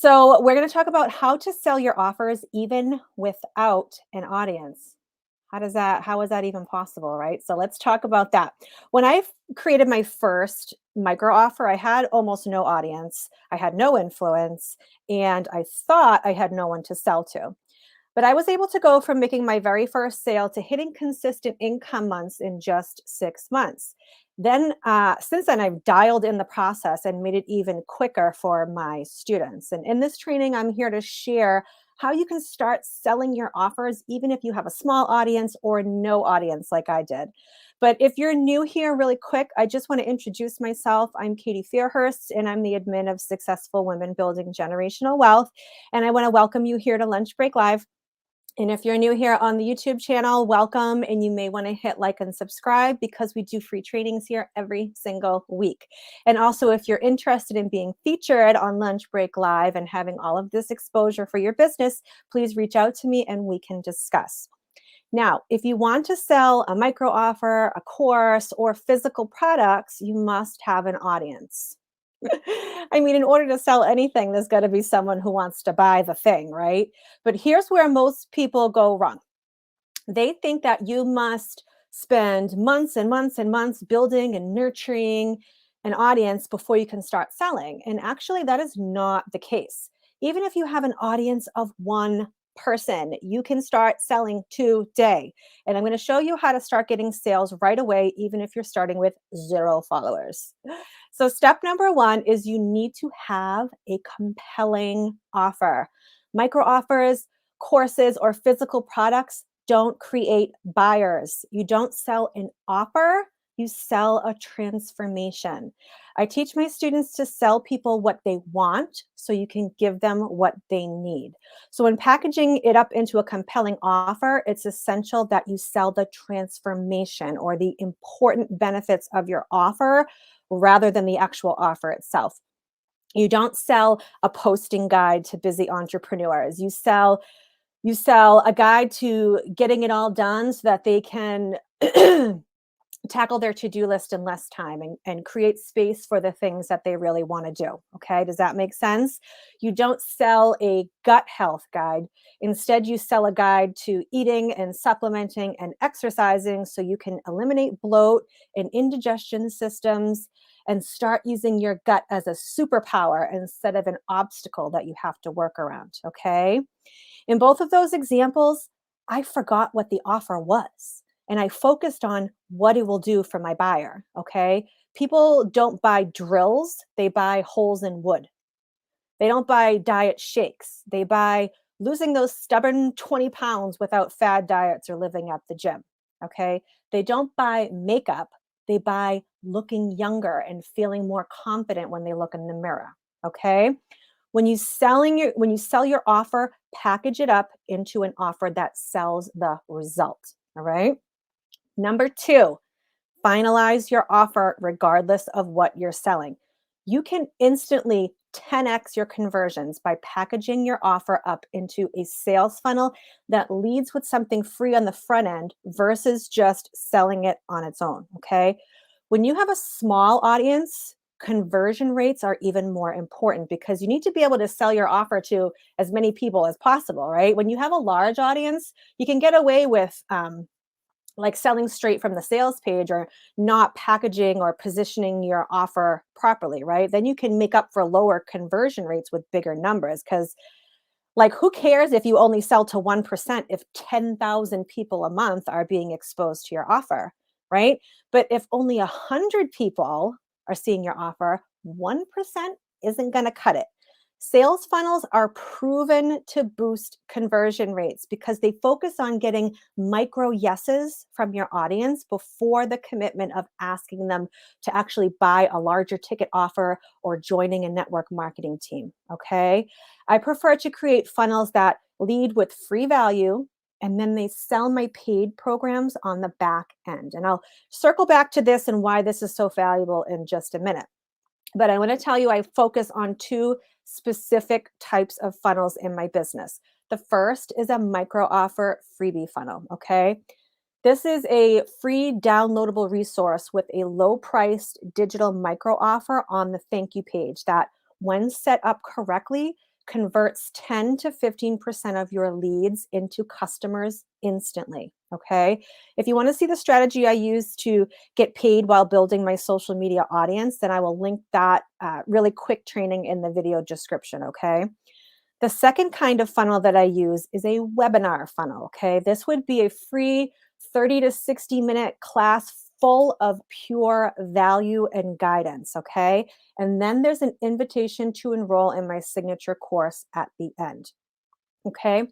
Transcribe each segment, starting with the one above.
So, we're going to talk about how to sell your offers even without an audience. How is that even possible, right? So, let's talk about that. When created my first micro offer, I had almost no audience, I had no influence, and I thought I had no one to sell to. But I was able to go from making my very first sale to hitting consistent income months in just 6 months. Since then, I've dialed in the process and made it even quicker for my students. And in this training, I'm here to share how you can start selling your offers, even if you have a small audience or no audience, like I did. But if you're new here, really quick, I just want to introduce myself. I'm Katie Fairhurst, and I'm the admin of Successful Women Building Generational Wealth. And I want to welcome you here to Lunch Break Live. And if you're new here on the YouTube channel, welcome. And you may want to hit like and subscribe because we do free trainings here every single week. And also, if you're interested in being featured on Lunch Break Live and having all of this exposure for your business, please reach out to me and we can discuss. Now, if you want to sell a micro offer, a course, or physical products, you must have an audience. I mean, in order to sell anything, there's got to be someone who wants to buy the thing, right? But here's where most people go wrong. They think that you must spend months and months and months building and nurturing an audience before you can start selling. And actually, that is not the case. Even if you have an audience of one person, you can start selling today. And I'm going to show you how to start getting sales right away, even if you're starting with 0 followers. So, step number one is you need to have a compelling offer. Micro offers, courses, or physical products don't create buyers. You don't sell an offer, you sell a transformation. I teach my students to sell people what they want so you can give them what they need. So, when packaging it up into a compelling offer, it's essential that you sell the transformation or the important benefits of your offer rather than the actual offer itself. You don't sell a posting guide to busy entrepreneurs. You sell a guide to getting it all done so that they can tackle their to-do list in less time and create space for the things that they really want to do. Okay. Does that make sense? You don't sell a gut health guide. Instead, you sell a guide to eating and supplementing and exercising so you can eliminate bloat and indigestion systems and start using your gut as a superpower instead of an obstacle that you have to work around. Okay. In both of those examples, I forgot what the offer was and I focused on what it will do for my buyer. Okay. People don't buy drills, they buy holes in wood. They don't buy diet shakes, they buy losing those stubborn 20 pounds without fad diets or living at the gym. Okay. They don't buy makeup, they buy looking younger and feeling more confident when they look in the mirror. Okay. When you sell your offer, package it up into an offer that sells the result. All right. Number two, finalize your offer regardless of what you're selling. You can instantly 10x your conversions by packaging your offer up into a sales funnel that leads with something free on the front end versus just selling it on its own. Okay. When you have a small audience, conversion rates are even more important because you need to be able to sell your offer to as many people as possible, right? When you have a large audience, you can get away with like selling straight from the sales page or not packaging or positioning your offer properly, right? Then you can make up for lower conversion rates with bigger numbers because like who cares if you only sell to 1% if 10,000 people a month are being exposed to your offer, right? But if only 100 people are seeing your offer, 1% isn't going to cut it. Sales funnels are proven to boost conversion rates because they focus on getting micro yeses from your audience before the commitment of asking them to actually buy a larger ticket offer or joining a network marketing team. Okay. I prefer to create funnels that lead with free value and then they sell my paid programs on the back end. And I'll circle back to this and why this is so valuable in just a minute. But I want to tell you, I focus on two specific types of funnels in my business. The first is a micro offer freebie funnel. Okay. This is a free downloadable resource with a low priced digital micro offer on the thank you page that, when set up correctly, converts 10 to 15% of your leads into customers instantly. Okay. If you want to see the strategy I use to get paid while building my social media audience, then I will link that really quick training in the video description. Okay. The second kind of funnel that I use is a webinar funnel. Okay. This would be a free 30 to 60-minute class full of pure value and guidance. Okay. And then there's an invitation to enroll in my signature course at the end. Okay.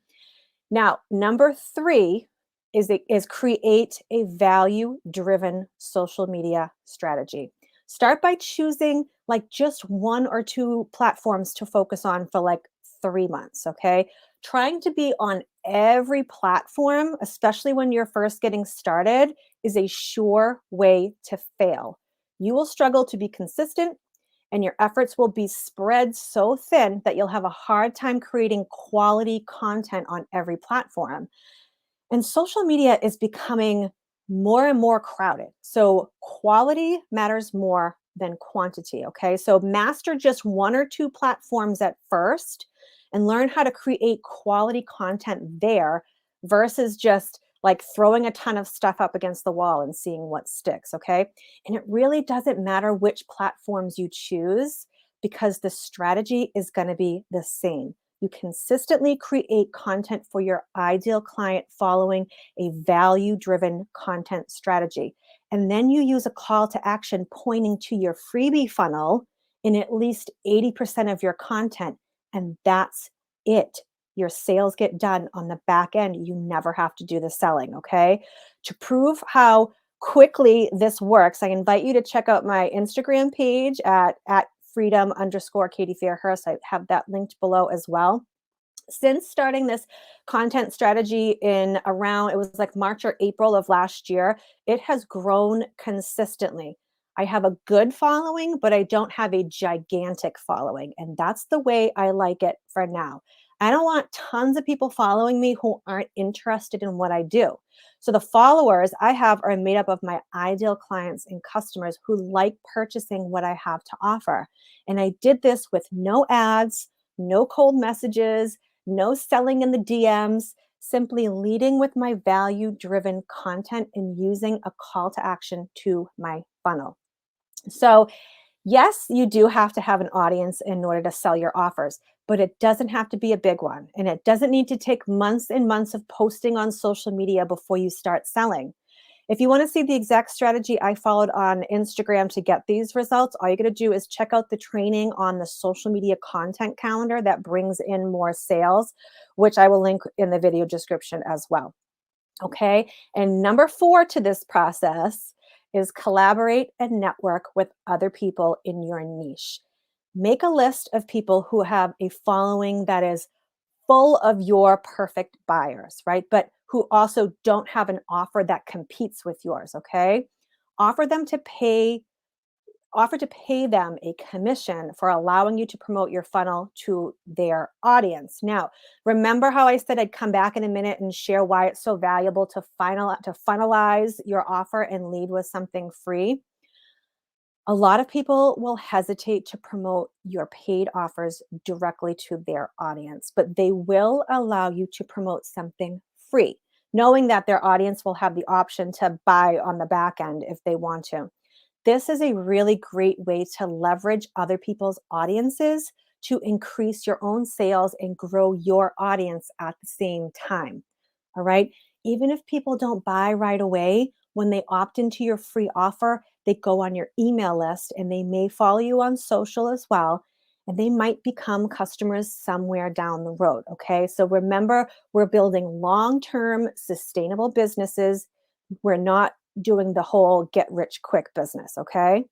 Now, number three is create a value driven social media strategy. Start by choosing like just one or two platforms to focus on for like 3 months. Okay. Trying to be on every platform, especially when you're first getting started, is a sure way to fail. You will struggle to be consistent and your efforts will be spread so thin that you'll have a hard time creating quality content on every platform. And social media is becoming more and more crowded. So quality matters more than quantity. Okay. So master just one or two platforms at first and learn how to create quality content there versus just like throwing a ton of stuff up against the wall and seeing what sticks. Okay. And it really doesn't matter which platforms you choose because the strategy is going to be the same. You consistently create content for your ideal client following a value driven content strategy. And then you use a call to action pointing to your freebie funnel in at least 80% of your content. And that's it. Your sales get done on the back end. You never have to do the selling. Okay. To prove how quickly this works, I invite you to check out my Instagram page at freedom_Katie Fairhurst. I have that linked below as well. Since starting this content strategy in around, it was like March or April of last year, it has grown consistently. I have a good following, but I don't have a gigantic following. And that's the way I like it for now. I don't want tons of people following me who aren't interested in what I do. So the followers I have are made up of my ideal clients and customers who like purchasing what I have to offer. And I did this with no ads, no cold messages, no selling in the DMs, simply leading with my value driven content and using a call to action to my funnel. So, yes, you do have to have an audience in order to sell your offers, but it doesn't have to be a big one. And it doesn't need to take months and months of posting on social media before you start selling. If you want to see the exact strategy I followed on Instagram to get these results, all you got to do is check out the training on the social media content calendar that brings in more sales, which I will link in the video description as well. Okay. And number four to this process is collaborate and network with other people in your niche. Make a list of people who have a following that is full of your perfect buyers, right? But who also don't have an offer that competes with yours, okay? Offer them to pay Offer to pay them a commission for allowing you to promote your funnel to their audience. Now, remember how I said I'd come back in a minute and share why it's so valuable to funnelize your offer and lead with something free? A lot of people will hesitate to promote your paid offers directly to their audience, but they will allow you to promote something free, knowing that their audience will have the option to buy on the back end if they want to. This is a really great way to leverage other people's audiences to increase your own sales and grow your audience at the same time. All right. Even if people don't buy right away, when they opt into your free offer, they go on your email list and they may follow you on social as well. And they might become customers somewhere down the road. Okay. So remember, we're building long term sustainable businesses. We're not doing the whole get rich quick business. Okay.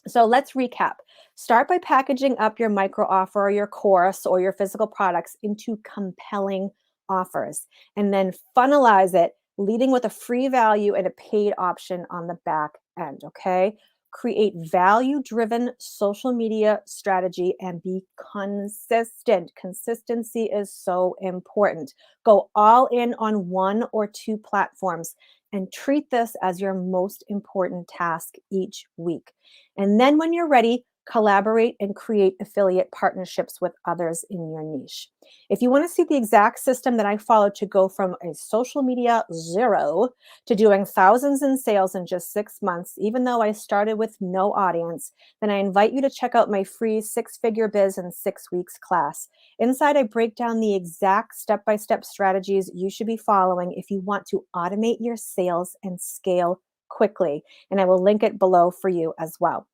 So let's recap. Start by packaging up your micro offer or your course or your physical products into compelling offers and then funnelize it, leading with a free value and a paid option on the back end. Okay. Create value driven social media strategy and be consistent. Consistency is so important. Go all in on one or two platforms and treat this as your most important task each week. And then when you're ready, collaborate, and create affiliate partnerships with others in your niche. If you want to see the exact system that I follow to go from a social media zero to doing thousands in sales in just 6 months, even though I started with no audience, then I invite you to check out my free 6 Figure Biz in 6 weeks class. Inside, I break down the exact step by step strategies you should be following if you want to automate your sales and scale quickly. And I will link it below for you as well.